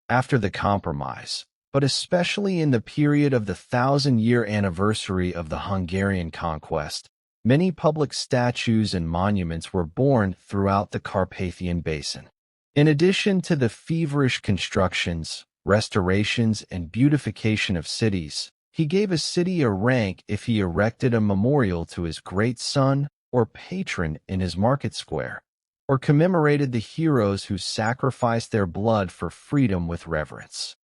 After the compromise, but especially in the period of the 1,000-year anniversary of the Hungarian conquest, many public statues and monuments were born throughout the Carpathian Basin. In addition to the feverish constructions, restorations, and beautification of cities, he gave a city a rank if he erected a memorial to his great son or patron in his market square, or commemorated the heroes who sacrificed their blood for freedom with reverence.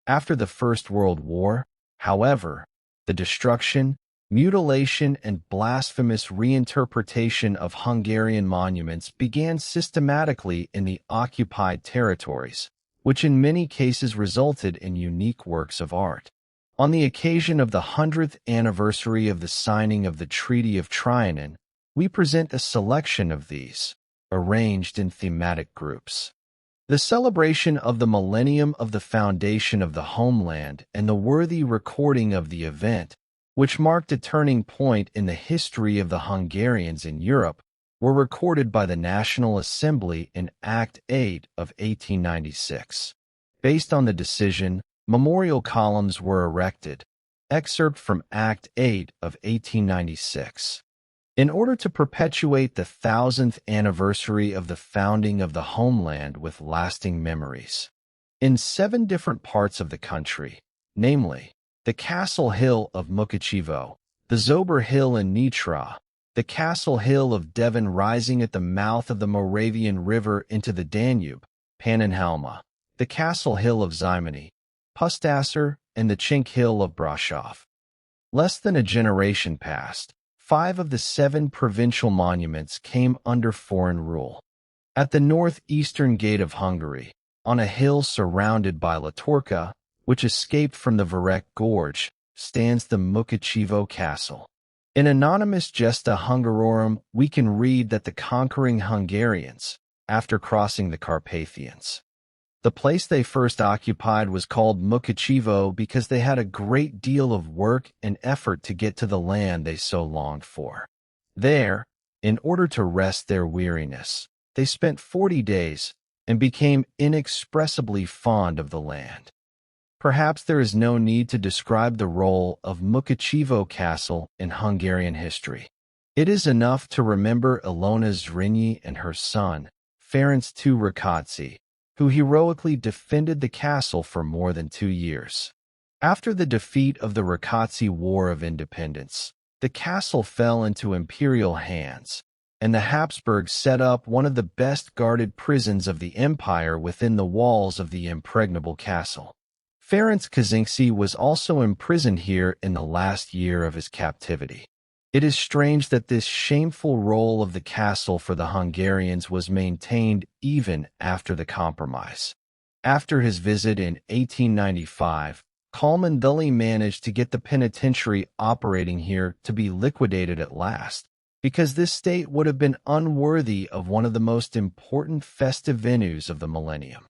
After the First World War, however, the destruction, mutilation, and blasphemous reinterpretation of Hungarian monuments began systematically in the occupied territories, which in many cases resulted in unique works of art. On the occasion of the 100th anniversary of the signing of the Treaty of Trianon, we present a selection of these, arranged in thematic groups. The celebration of the millennium of the foundation of the homeland and the worthy recording of the event, which marked a turning point in the history of the Hungarians in Europe, were recorded by the National Assembly in Act 8 of 1896. Based on the decision, memorial columns were erected. Excerpt from Act 8 of 1896. In order to perpetuate the 1,000th anniversary of the founding of the homeland with lasting memories. In 7 different parts of the country, namely, the Castle Hill of Munkácsy, the Zober Hill in Nitra, the Castle Hill of Devon rising at the mouth of the Moravian River into the Danube, Pannonhalma, the Castle Hill of Zymany, Pustasser, and the Chink Hill of Brasov. Less than a generation passed. 5 of the 7 provincial monuments came under foreign rule. At the northeastern gate of Hungary, on a hill surrounded by Latorka, which escaped from the Verek Gorge, stands the Munkácsy Castle. In anonymous Gesta Hungarorum, we can read that the conquering Hungarians, after crossing the Carpathians, the place they first occupied was called Munkácsy because they had a great deal of work and effort to get to the land they so longed for. There, in order to rest their weariness, they spent 40 days and became inexpressibly fond of the land. Perhaps there is no need to describe the role of Munkácsy Castle in Hungarian history. It is enough to remember Ilona Zrínyi and her son, Ferenc II Rákóczi, who heroically defended the castle for more than 2 years. After the defeat of the Rákóczi War of Independence, the castle fell into imperial hands, and the Habsburgs set up one of the best-guarded prisons of the empire within the walls of the impregnable castle. Ferenc Kaczynski was also imprisoned here in the last year of his captivity. It is strange that this shameful role of the castle for the Hungarians was maintained even after the compromise. After his visit in 1895, Kalman dully managed to get the penitentiary operating here to be liquidated at last, because this state would have been unworthy of one of the most important festive venues of the millennium.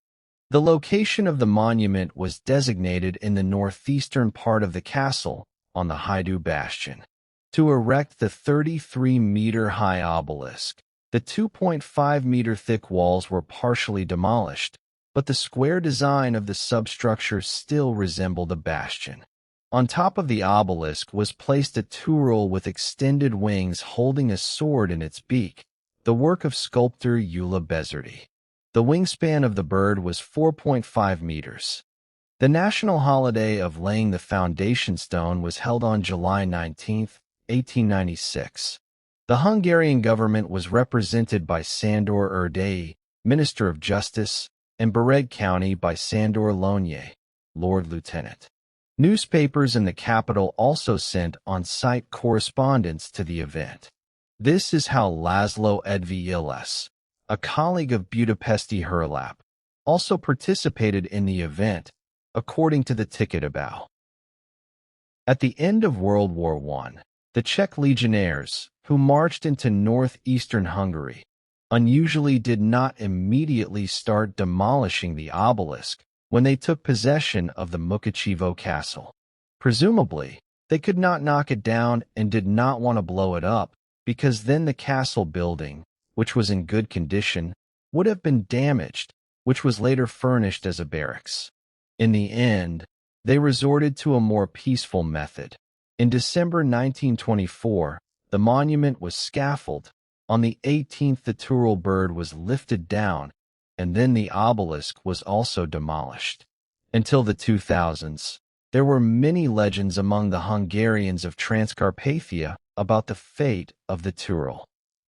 The location of the monument was designated in the northeastern part of the castle, on the Haidu Bastion. To erect the 33-meter-high obelisk, the 2.5-meter-thick walls were partially demolished, but the square design of the substructure still resembled a bastion. On top of the obelisk was placed a Turul with extended wings holding a sword in its beak, the work of sculptor Eula Bezerdi. The wingspan of the bird was 4.5 meters. The national holiday of laying the foundation stone was held on July 19, 1896. The Hungarian government was represented by Sándor Erdei, Minister of Justice, and Bereg County by Sándor Lónyay, Lord Lieutenant. Newspapers in the capital also sent on-site correspondence to the event. This is how Laszlo Edvi Illes, a colleague of Budapesti Hurlap, also participated in the event, according to the ticket about. At the end of World War I, the Czech legionnaires, who marched into northeastern Hungary, unusually did not immediately start demolishing the obelisk when they took possession of the Munkácsy castle. Presumably, they could not knock it down and did not want to blow it up, because then the castle building, which was in good condition, would have been damaged, which was later furnished as a barracks. In the end, they resorted to a more peaceful method. In December 1924, the monument was scaffolded. On the 18th, the Turul bird was lifted down, and then the obelisk was also demolished. Until the 2000s, there were many legends among the Hungarians of Transcarpathia about the fate of the Turul.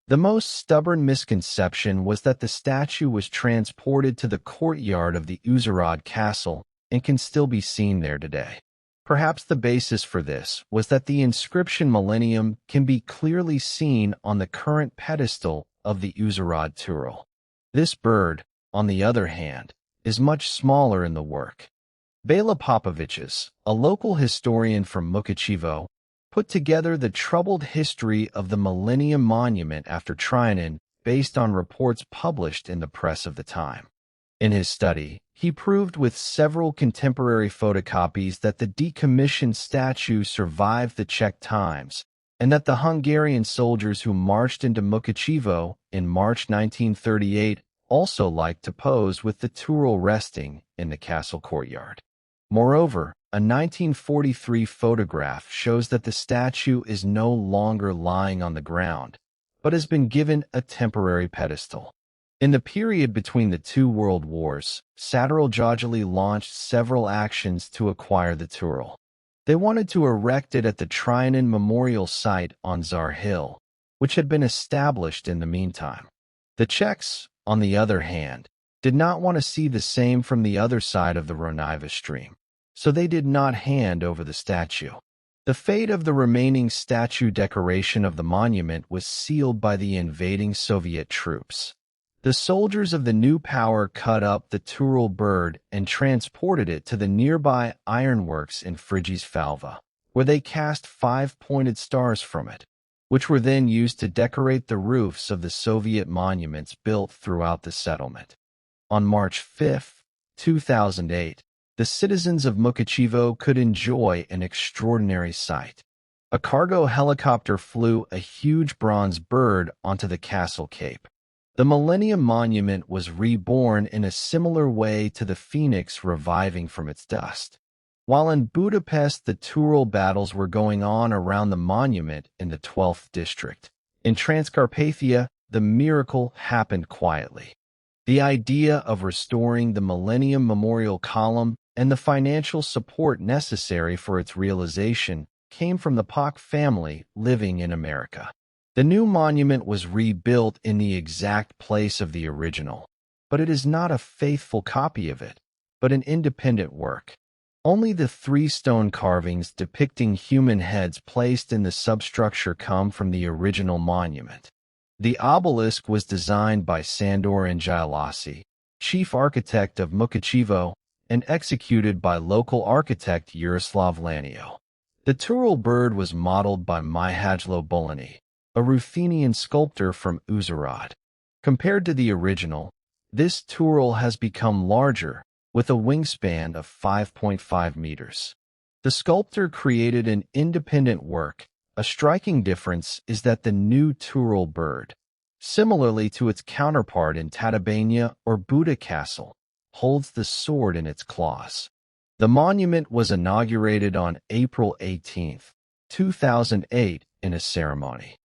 The most stubborn misconception was that the statue was transported to the courtyard of the Uzsarad castle and can still be seen there today. Perhaps the basis for this was that the inscription Millennium can be clearly seen on the current pedestal of the Uzsarad Turul. This bird, on the other hand, is much smaller in the work. Bela Popoviches, a local historian from Munkácsy, put together the troubled history of the Millennium Monument after Trianon based on reports published in the press of the time. In his study, he proved with several contemporary photocopies that the decommissioned statue survived the Czech times, and that the Hungarian soldiers who marched into Munkácsy in March 1938 also liked to pose with the Turul resting in the castle courtyard. Moreover, a 1943 photograph shows that the statue is no longer lying on the ground, but has been given a temporary pedestal. In the period between the two world wars, Saturul launched several actions to acquire the Turul. They wanted to erect it at the Trianon Memorial Site on Zar Hill, which had been established in the meantime. The Czechs, on the other hand, did not want to see the same from the other side of the Ronava stream, so they did not hand over the statue. The fate of the remaining statue decoration of the monument was sealed by the invading Soviet troops. The soldiers of the new power cut up the Turul bird and transported it to the nearby ironworks in Frigyes-Falva, where they cast 5 pointed stars from it, which were then used to decorate the roofs of the Soviet monuments built throughout the settlement. On March 5, 2008, the citizens of Munkácsy could enjoy an extraordinary sight. A cargo helicopter flew a huge bronze bird onto the castle cape. The Millennium Monument was reborn in a similar way to the phoenix reviving from its dust. While in Budapest, the Turul battles were going on around the monument in the 12th district. In Transcarpathia, the miracle happened quietly. The idea of restoring the Millennium Memorial Column and the financial support necessary for its realization came from the Pock family living in America. The new monument was rebuilt in the exact place of the original, but it is not a faithful copy of it, but an independent work. Only the 3 stone carvings depicting human heads placed in the substructure come from the original monument. The obelisk was designed by Sandor Angelasi, chief architect of Munkácsy, and executed by local architect Yaroslav Lanio. The Turul bird was modeled by Mihajlo Bulani, a Ruthenian sculptor from Uzsarad. Compared to the original, this Turul has become larger, with a wingspan of 5.5 meters. The sculptor created an independent work. A striking difference is that the new Turul bird, similarly to its counterpart in Tatabánya or Buda Castle, holds the sword in its claws. The monument was inaugurated on April 18, 2008, in a ceremony.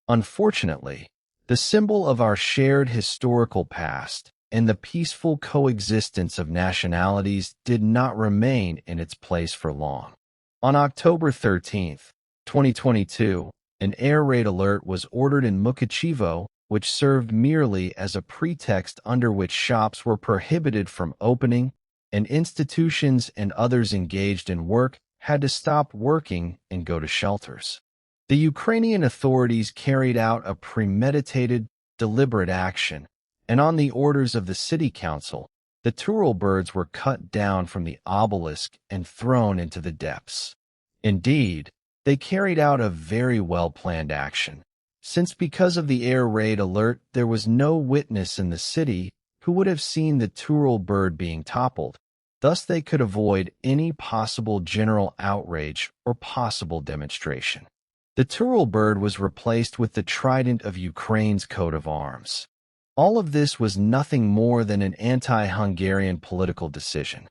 Unfortunately, the symbol of our shared historical past and the peaceful coexistence of nationalities did not remain in its place for long. On October 13, 2022, an air raid alert was ordered in Munkácsy, which served merely as a pretext under which shops were prohibited from opening, and institutions and others engaged in work had to stop working and go to shelters. The Ukrainian authorities carried out a premeditated, deliberate action, and on the orders of the city council, the Turul birds were cut down from the obelisk and thrown into the depths. Indeed, they carried out a very well-planned action, since because of the air raid alert there was no witness in the city who would have seen the Turul bird being toppled. Thus they could avoid any possible general outrage or possible demonstration. The Turul bird was replaced with the trident of Ukraine's coat of arms. All of this was nothing more than an anti-Hungarian political decision.